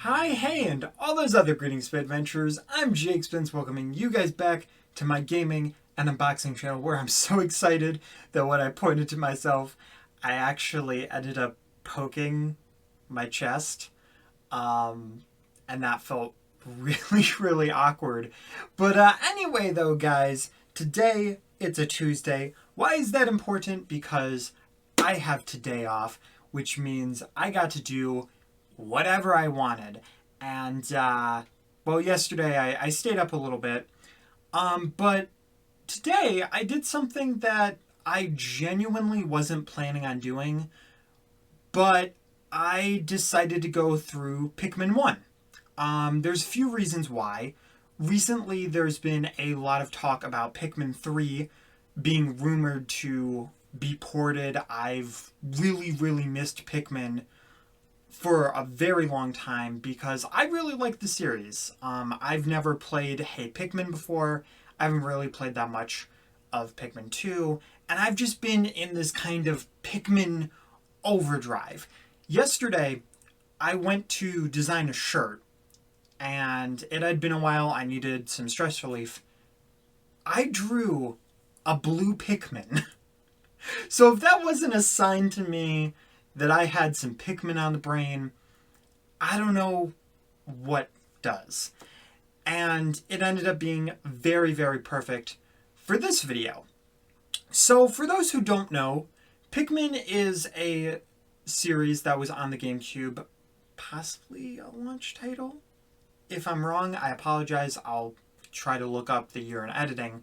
Hi, hey, and all those other greetings for adventurers. I'm Jake Spence, welcoming you guys back to my gaming and unboxing channel, where I'm so excited that when I pointed to myself, I actually ended up poking my chest, and that felt really, really awkward. But anyway, though, guys, today it's a Tuesday. Why is that important? Because I have today off, which means I got to do whatever I wanted. And, well, yesterday I stayed up a little bit. But today I did something that I genuinely wasn't planning on doing, but I decided to go through Pikmin 1. There's a few reasons why. Recently, there's been a lot of talk about Pikmin 3 being rumored to be ported. I've really, really missed Pikmin for a very long time because I really like the series. I've never played Hey Pikmin before. I haven't really played that much of Pikmin 2. And I've just been in this kind of Pikmin overdrive. Yesterday, I went to design a shirt, and it had been a while. I needed some stress relief. I drew a blue Pikmin. So if that wasn't a sign to me that I had some Pikmin on the brain, I don't know what does. And it ended up being very, very perfect for this video. So for those who don't know, Pikmin is a series that was on the GameCube, possibly a launch title. If I'm wrong, I apologize. I'll try to look up the year in editing.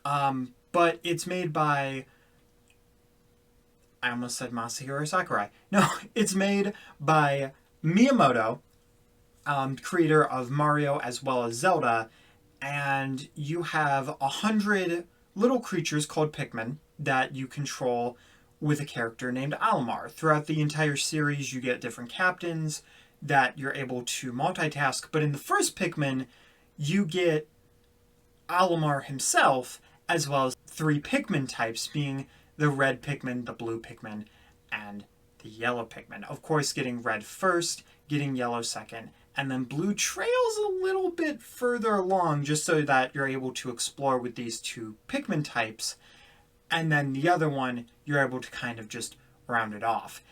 But it's made by, I almost said Masahiro Sakurai. No, it's made by Miyamoto, creator of Mario as well as Zelda, and you have 100 little creatures called Pikmin that you control with a character named Olimar. Throughout the entire series, you get different captains that you're able to multitask, but in the first Pikmin, you get Olimar himself, as well as 3 Pikmin types, being the red Pikmin, the blue Pikmin, and the yellow Pikmin. Of course, getting red first, getting yellow second, and then blue trails a little bit further along just so that you're able to explore with these 2 Pikmin types, and then the other one, you're able to kind of just round it off.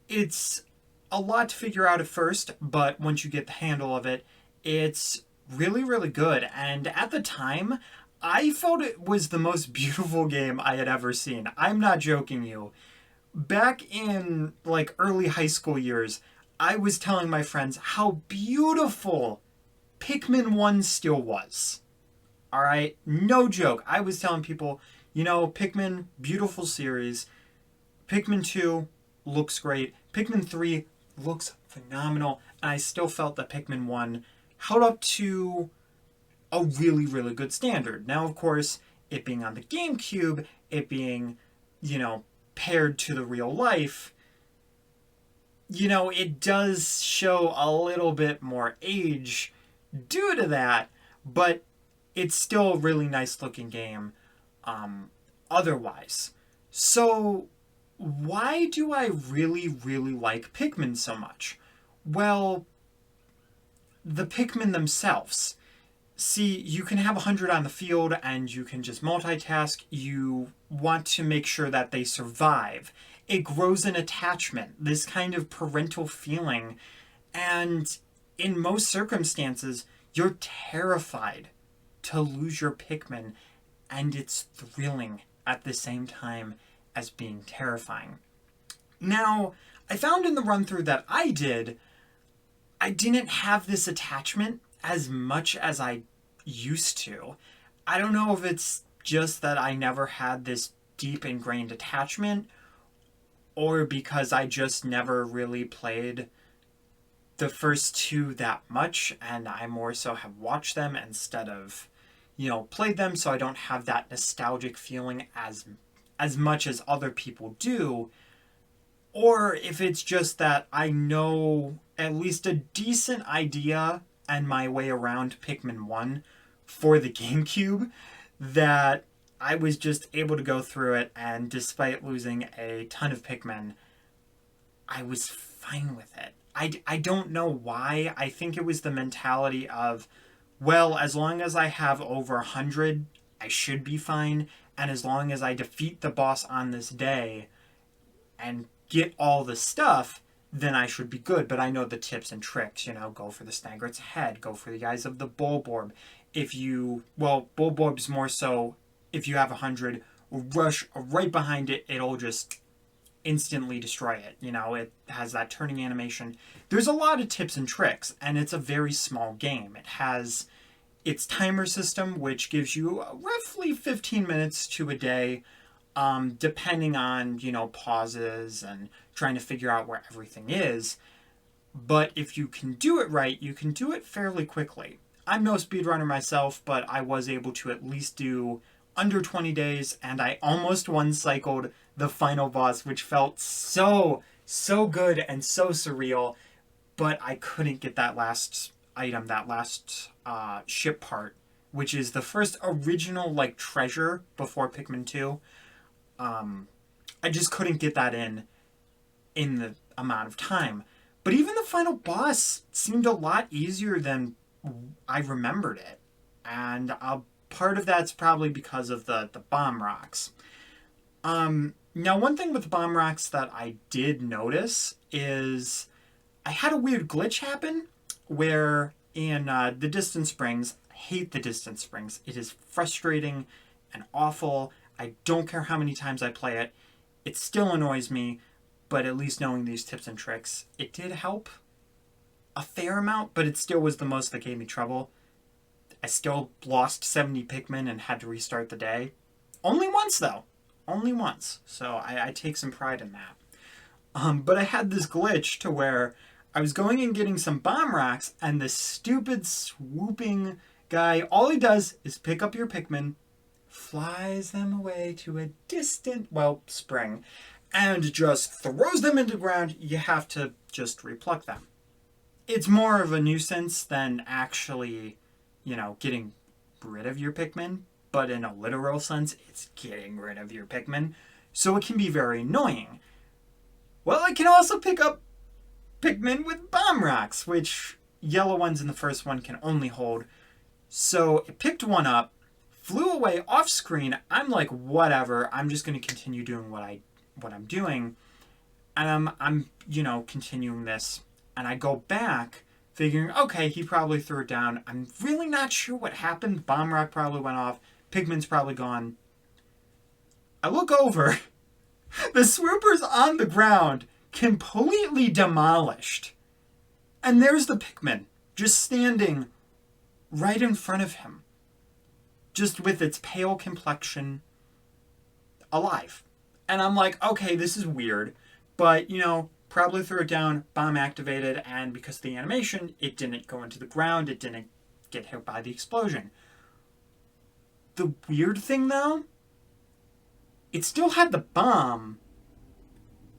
It's a lot to figure out at first, but once you get the handle of it, it's really, really good. And at the time, I felt it was the most beautiful game I had ever seen. I'm not joking you. Back in like early high school years, I was telling my friends how beautiful Pikmin 1 still was. Alright? No joke. I was telling people, Pikmin, beautiful series. Pikmin 2 looks great. Pikmin 3 looks phenomenal. And I still felt that Pikmin 1 held up to a really, really good standard. Now, of course, it being on the GameCube, it being, paired to the real life, it does show a little bit more age due to that, but it's still a really nice looking game otherwise. So why do I really, really like Pikmin so much? Well, the Pikmin themselves. See, you can have 100 on the field and you can just multitask. You want to make sure that they survive. It grows an attachment, this kind of parental feeling. And in most circumstances, you're terrified to lose your Pikmin, and it's thrilling at the same time as being terrifying. Now, I found in the run-through that I didn't have this attachment as much as I used to. I don't know if it's just that I never had this deep ingrained attachment, or because I just never really played the first 2 that much, and I more so have watched them instead of, played them, so I don't have that nostalgic feeling as much as other people do. Or if it's just that I know at least a decent idea and my way around Pikmin 1 for the GameCube, that I was just able to go through it, and despite losing a ton of Pikmin, I was fine with it. I don't know why. I think it was the mentality of, well, as long as I have over 100, I should be fine. And as long as I defeat the boss on this day and get all the stuff, then I should be good. But I know the tips and tricks, go for the Snaggert's head, go for the eyes of the Bulborb. Bulborb's more so, if you have 100, rush right behind it, it'll just instantly destroy it. It has that turning animation. There's a lot of tips and tricks, and it's a very small game. It has its timer system, which gives you roughly 15 minutes to a day, depending on, pauses and trying to figure out where everything is. But if you can do it right, you can do it fairly quickly. I'm no speedrunner myself, but I was able to at least do under 20 days, and I almost one-cycled the final boss, which felt so good and so surreal, but I couldn't get that last item, that last ship part, which is the first original, treasure before Pikmin 2. I just couldn't get that in the amount of time. But even the final boss seemed a lot easier than I remembered it. And part of that's probably because of the bomb rocks. Now, one thing with the bomb rocks that I did notice is I had a weird glitch happen where in the Distant Springs, I hate the Distant Springs. It is frustrating and awful. I don't care how many times I play it. It still annoys me, but at least knowing these tips and tricks, it did help a fair amount, but it still was the most that gave me trouble. I still lost 70 Pikmin and had to restart the day. Only once, though. Only once. So I take some pride in that. But I had this glitch to where I was going and getting some bomb rocks, and this stupid swooping guy, all he does is pick up your Pikmin, flies them away to a distant, spring, and just throws them into the ground. You have to just repluck them. It's more of a nuisance than actually, getting rid of your Pikmin, but in a literal sense, it's getting rid of your Pikmin, so it can be very annoying. Well, I can also pick up Pikmin with bomb rocks, which yellow ones in the first one can only hold. So it picked one up, flew away off screen. I'm like, whatever, I'm just going to continue doing what I'm doing. And I'm continuing this. And I go back figuring, okay, he probably threw it down. I'm really not sure what happened. Bomb rock probably went off. Pikmin's probably gone. I look over. The swooper's on the ground, completely demolished. And there's the Pikmin, just standing right in front of him. Just with its pale complexion, alive. And I'm like, okay, this is weird. But, probably threw it down, bomb activated, and because of the animation, it didn't go into the ground, it didn't get hit by the explosion. The weird thing, though, it still had the bomb,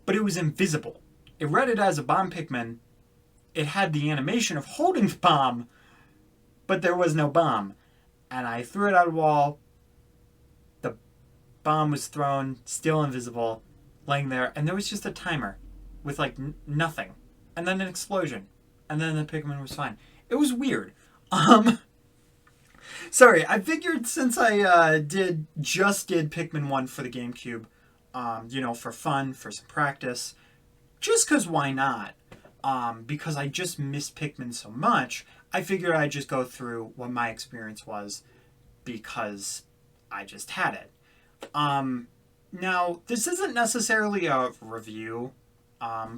but it was invisible. It read it as a bomb Pikmin. It had the animation of holding the bomb, but there was no bomb. And I threw it at a wall. The bomb was thrown, still invisible, laying there, and there was just a timer with nothing, and then an explosion, and then the Pikmin was fine. It was weird. Sorry, I figured since I did Pikmin 1 for the GameCube, for fun, for some practice, just because why not? Because I just missed Pikmin so much, I figured I'd just go through what my experience was because I just had it. Now, this isn't necessarily a review,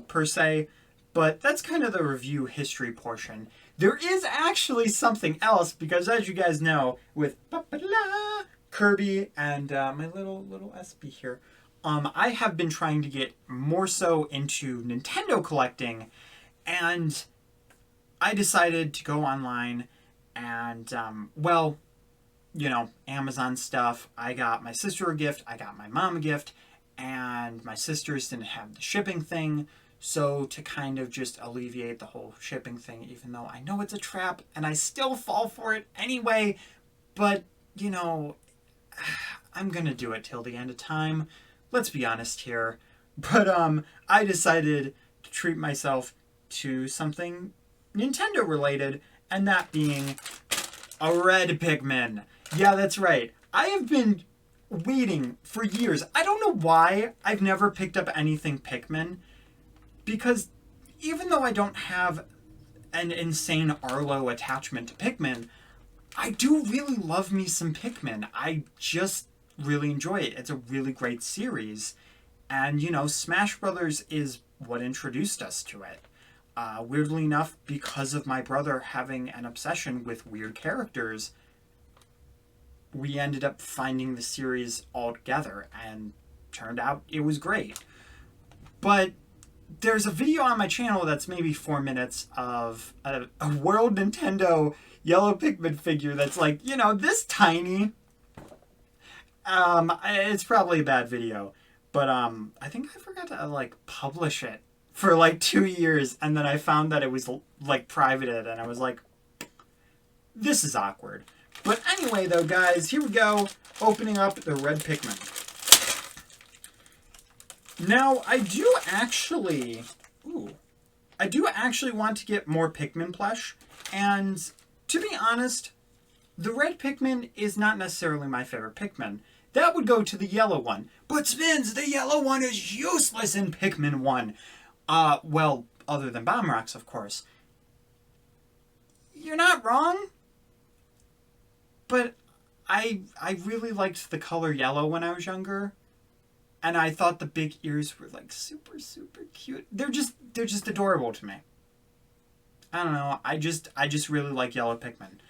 per se, but that's kind of the review history portion. There is actually something else, because as you guys know, with Kirby and my little SB here, I have been trying to get more so into Nintendo collecting, and I decided to go online and, Amazon stuff. I got my sister a gift, I got my mom a gift, and my sisters didn't have the shipping thing, so to kind of just alleviate the whole shipping thing, even though I know it's a trap, and I still fall for it anyway, but, I'm gonna do it till the end of time. Let's be honest here. But, I decided to treat myself to something Nintendo related, and that being a red Pikmin. Yeah, that's right. I have been waiting for years. I don't know why I've never picked up anything Pikmin, because even though I don't have an insane Arlo attachment to Pikmin, I do really love me some Pikmin. I just really enjoy it. It's a really great series. And, you know, Smash Brothers is what introduced us to it. Weirdly enough, because of my brother having an obsession with weird characters, we ended up finding the series all together, and turned out it was great. But there's a video on my channel that's maybe 4 minutes of a World Nintendo yellow Pikmin figure that's like, you know, this tiny. It's probably a bad video, but I think I forgot to like publish it for like 2 years, and then I found that it was like privated, and I was like, this is awkward. But anyway, though, guys, here we go, opening up the red Pikmin. Now, I do actually want to get more Pikmin Plush, and to be honest, the red Pikmin is not necessarily my favorite Pikmin. That would go to the yellow one. But Spins, the yellow one is useless in Pikmin 1. Well, other than Bomb Rocks, of course. You're not wrong. But I really liked the color yellow when I was younger. And I thought the big ears were like super, super cute. They're just adorable to me. I don't know. I just really like yellow Pikmin.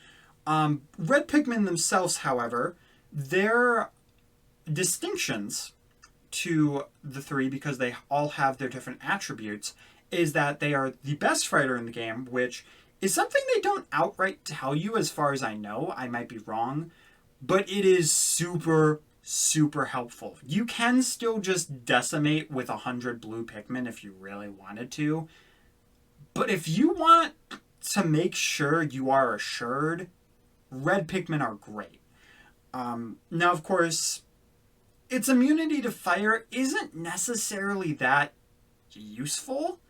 Red Pikmin themselves, however, their distinctions to the three, because they all have their different attributes, is that they are the best fighter in the game, which is something they don't outright tell you as far as I know. I might be wrong, but it is super, super helpful. You can still just decimate with 100 blue Pikmin if you really wanted to, but if you want to make sure you are assured, red Pikmin are great. Now, of course, its immunity to fire isn't necessarily that useful.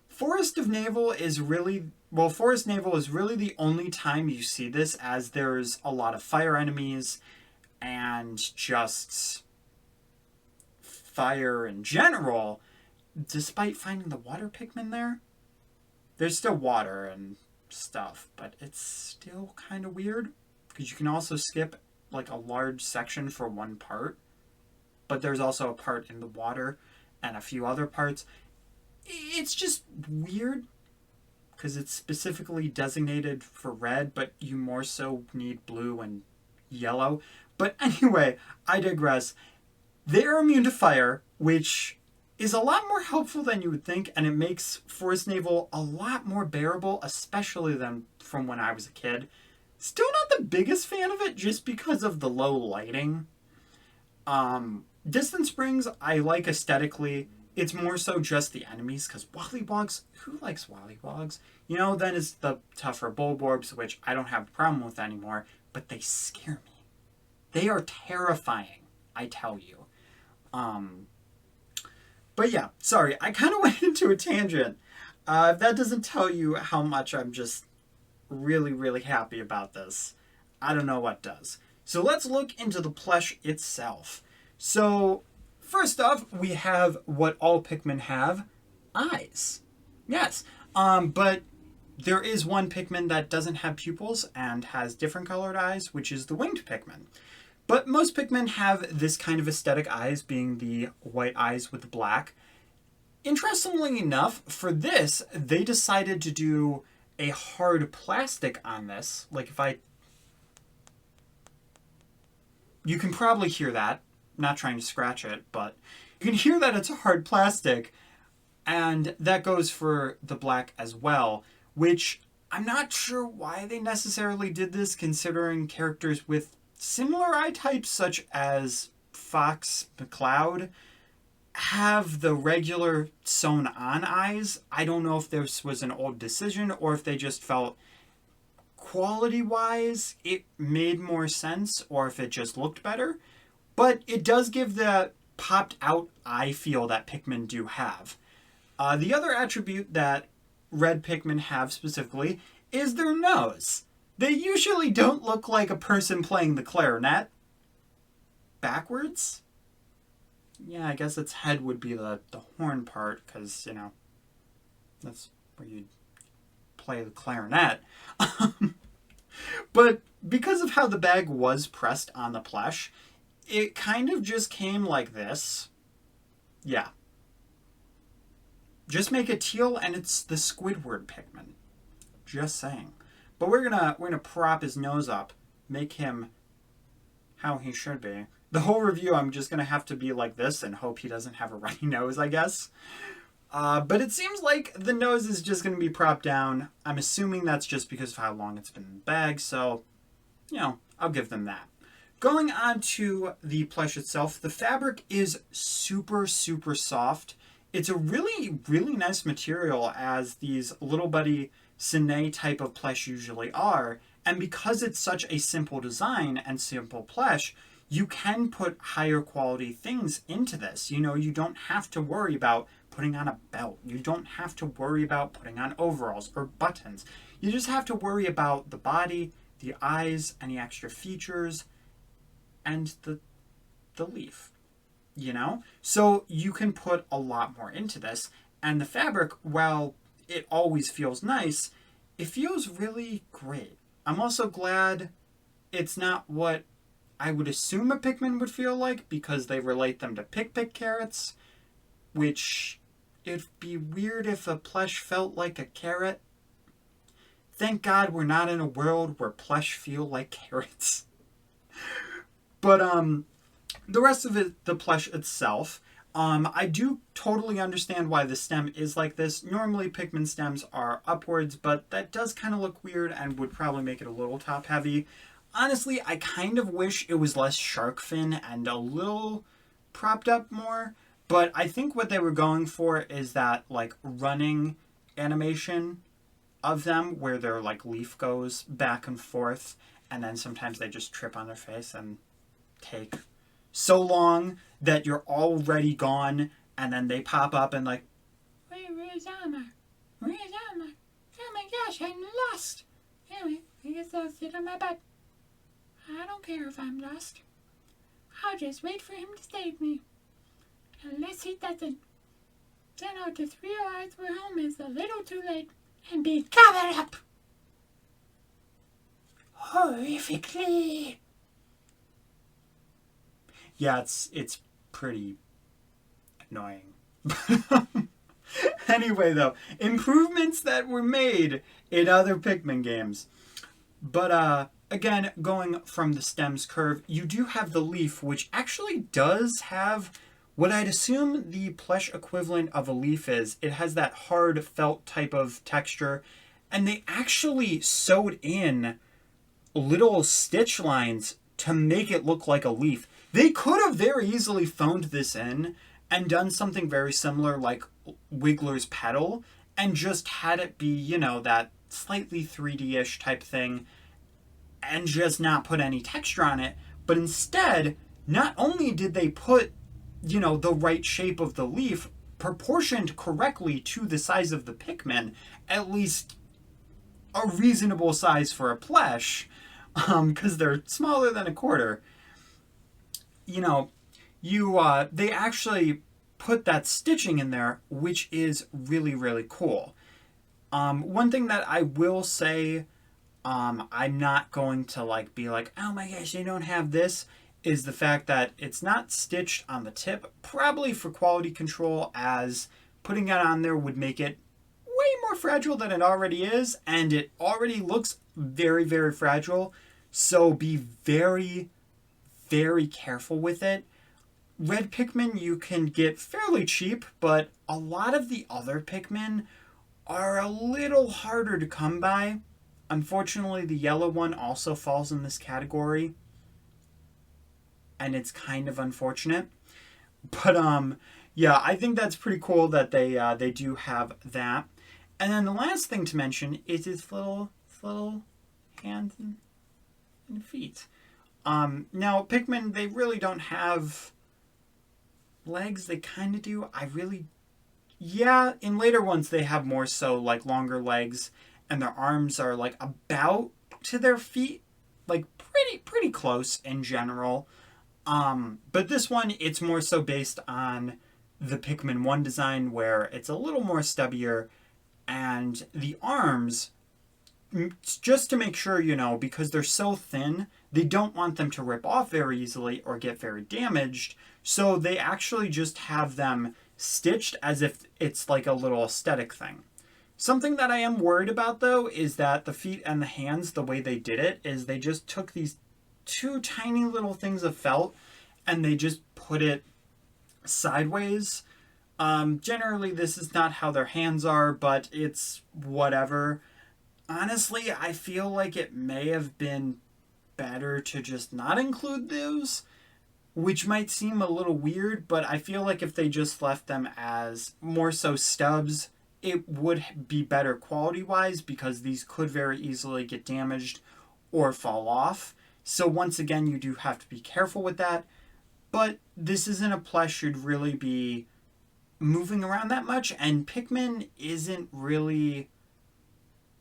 Forest Navel is really the only time you see this, as there's a lot of fire enemies and just fire in general. Despite finding the water Pikmin there, there's still water and stuff, but it's still kind of weird, because you can also skip like a large section for one part, but there's also a part in the water and a few other parts. It's just weird, because it's specifically designated for red, but you more so need blue and yellow. But anyway, I digress. They're immune to fire, which is a lot more helpful than you would think, and it makes Forest Navel a lot more bearable, especially than from when I was a kid. Still not the biggest fan of it, just because of the low lighting. Distant Springs, I like aesthetically. It's more so just the enemies, because Wollywogs, who likes Wollywogs? You know, then it's the tougher Bulborbs, which I don't have a problem with anymore, but they scare me. They are terrifying, I tell you. But yeah, sorry, I kind of went into a tangent. If that doesn't tell you how much I'm just really, really happy about this, I don't know what does. So let's look into the plush itself. So, first off, we have what all Pikmin have, eyes. Yes, but there is one Pikmin that doesn't have pupils and has different colored eyes, which is the winged Pikmin. But most Pikmin have this kind of aesthetic eyes, being the white eyes with the black. Interestingly enough, for this, they decided to do a hard plastic on this. Like if I... You can probably hear that. I'm not trying to scratch it, but you can hear that it's a hard plastic. And that goes for the black as well, which I'm not sure why they necessarily did this, considering characters with similar eye types, such as Fox McCloud, have the regular sewn-on eyes. I don't know if this was an old decision or if they just felt quality-wise it made more sense, or if it just looked better. But it does give the popped-out eye feel that Pikmin do have. The other attribute that red Pikmin have specifically is their nose. They usually don't look like a person playing the clarinet. Backwards? Yeah, I guess its head would be the horn part, because, you know, that's where you play the clarinet. But because of how the bag was pressed on the plush, it kind of just came like this. Yeah. Just make it teal and it's the Squidward Pikmin. Just saying. But we're gonna prop his nose up, make him how he should be. The whole review I'm just gonna have to be like this and hope he doesn't have a runny nose, I guess. But it seems like the nose is just gonna be propped down. I'm assuming that's just because of how long it's been in the bag, so, you know, I'll give them that. Going on to the plush itself, the fabric is super, super soft. It's a really, really nice material, as these Little Buddy Cine type of plush usually are. And because it's such a simple design and simple plush, you can put higher quality things into this. You know, you don't have to worry about putting on a belt. You don't have to worry about putting on overalls or buttons. You just have to worry about the body, the eyes, any extra features, and the leaf, you know? So you can put a lot more into this. And the fabric, while it always feels nice, it feels really great. I'm also glad it's not what I would assume a Pikmin would feel like, because they relate them to Pick carrots, which it'd be weird if a plush felt like a carrot. Thank God we're not in a world where plush feel like carrots. But the rest of it, the plush itself, I do totally understand why the stem is like this. Normally Pikmin stems are upwards, but that does kind of look weird and would probably make it a little top heavy. Honestly, I kind of wish it was less shark fin and a little propped up more. But I think what they were going for is that like running animation of them, where their like leaf goes back and forth, and then sometimes they just trip on their face and take so long that you're already gone, and then they pop up and like, where's Elmer? Where's Elmer? Oh my gosh, I'm lost. Anyway, I guess I'll sit on my butt. I don't care if I'm lost. I'll just wait for him to save me. Unless he doesn't. Then I'll just realize we're home is a little too late and be covered up horrifically. Yeah, it's pretty annoying. Anyway, though, improvements that were made in other Pikmin games. But again, going from the stem's curve, you do have the leaf, which actually does have what I'd assume the plush equivalent of a leaf is. It has that hard felt type of texture, and they actually sewed in little stitch lines to make it look like a leaf. They could have very easily phoned this in and done something very similar like Wiggler's Petal and just had it be, you know, that slightly 3D-ish type thing and just not put any texture on it. But instead, not only did they put, you know, the right shape of the leaf proportioned correctly to the size of the Pikmin, at least a reasonable size for a plush, because they're smaller than a quarter. You know, they actually put that stitching in there, which is really, really cool. One thing that I will say, I'm not going to like be like, oh my gosh, they don't have this, is the fact that it's not stitched on the tip, probably for quality control, as putting it on there would make it way more fragile than it already is, and it already looks very, very fragile. So be very, very careful with it. Red Pikmin you can get fairly cheap, but a lot of the other Pikmin are a little harder to come by. Unfortunately, the yellow one also falls in this category, and it's kind of unfortunate. But yeah, I think that's pretty cool that they do have that. And then the last thing to mention is its little hands and feet. Now, Pikmin, they really don't have legs. They kind of do. I really Yeah, in later ones they have more so like longer legs and their arms are like about to their feet, like pretty close in general. But this one it's more so based on the Pikmin 1 design where it's a little more stubbier and the arms just to make sure, because they're so thin, they don't want them to rip off very easily or get very damaged. So they actually just have them stitched as if it's like a little aesthetic thing. Something that I am worried about though is that the feet and the hands, the way they did it, is they just took these two tiny little things of felt and they just put it sideways. Generally, this is not how their hands are, but it's whatever. Honestly, I feel like it may have been better to just not include those, which might seem a little weird, but I feel like if they just left them as more so stubs, it would be better quality wise because these could very easily get damaged or fall off. So, once again, you do have to be careful with that. But this isn't a plush you'd really be moving around that much, and Pikmin isn't really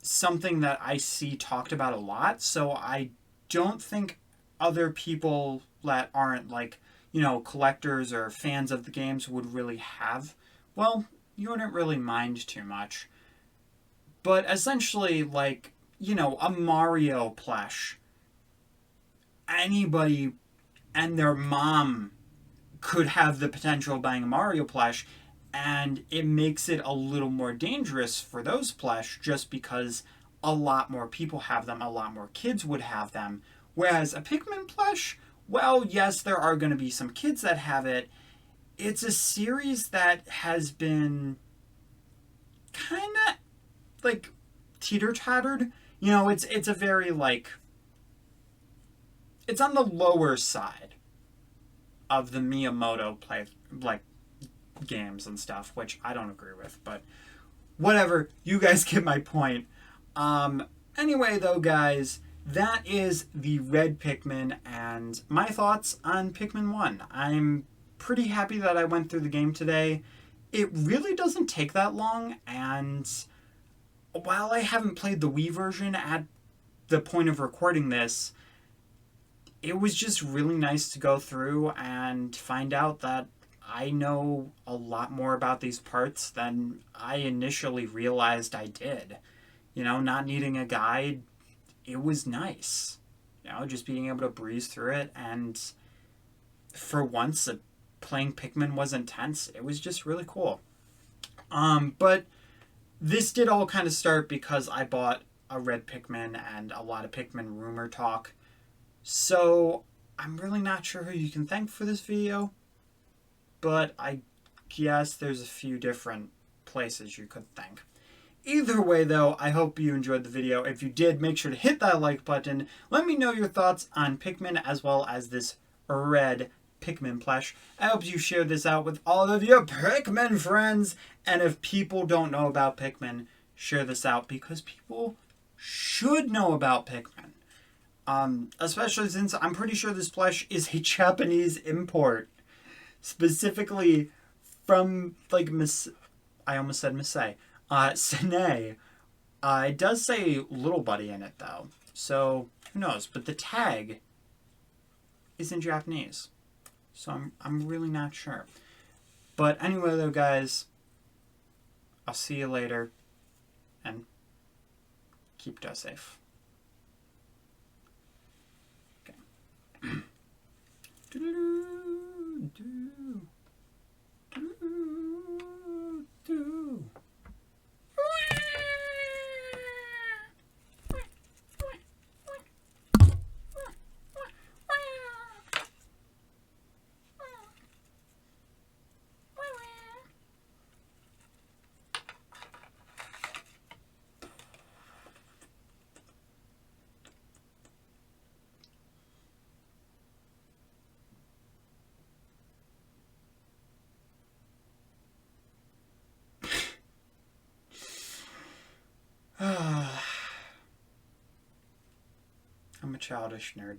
something that I see talked about a lot, so I don't think other people that aren't like, collectors or fans of the games would really have. Well, you wouldn't really mind too much. But essentially, like, a Mario plush, anybody and their mom could have the potential of buying a Mario plush, and it makes it a little more dangerous for those plush just because a lot more people have them, a lot more kids would have them. Whereas a Pikmin plush, well, yes, there are going to be some kids that have it. It's a series that has been kind of like teeter-tottered. It's a very like it's on the lower side of the Miyamoto play like games and stuff, which I don't agree with, but whatever, you guys get my point. Anyway though, guys, that is the red Pikmin and my thoughts on Pikmin 1. I'm pretty happy that I went through the game today. It really doesn't take that long, and while I haven't played the Wii version at the point of recording this, it was just really nice to go through and find out that I know a lot more about these parts than I initially realized I did. Not needing a guide, it was nice. Just being able to breeze through it, and for once, playing Pikmin wasn't tense. It was just really cool. But this did all kind of start because I bought a red Pikmin and a lot of Pikmin rumor talk. So I'm really not sure who you can thank for this video, but I guess there's a few different places you could thank. Either way though, I hope you enjoyed the video. If you did, make sure to hit that like button. Let me know your thoughts on Pikmin as well as this red Pikmin plush. I hope you share this out with all of your Pikmin friends. And if people don't know about Pikmin, share this out because people should know about Pikmin. Especially since I'm pretty sure this plush is a Japanese import. Specifically from, like, I almost said Misei. Sine. It does say Little Buddy in it, though. So, who knows? But the tag is in Japanese. So I'm really not sure. But anyway, though, guys, I'll see you later. And keep safe. I'm a childish nerd.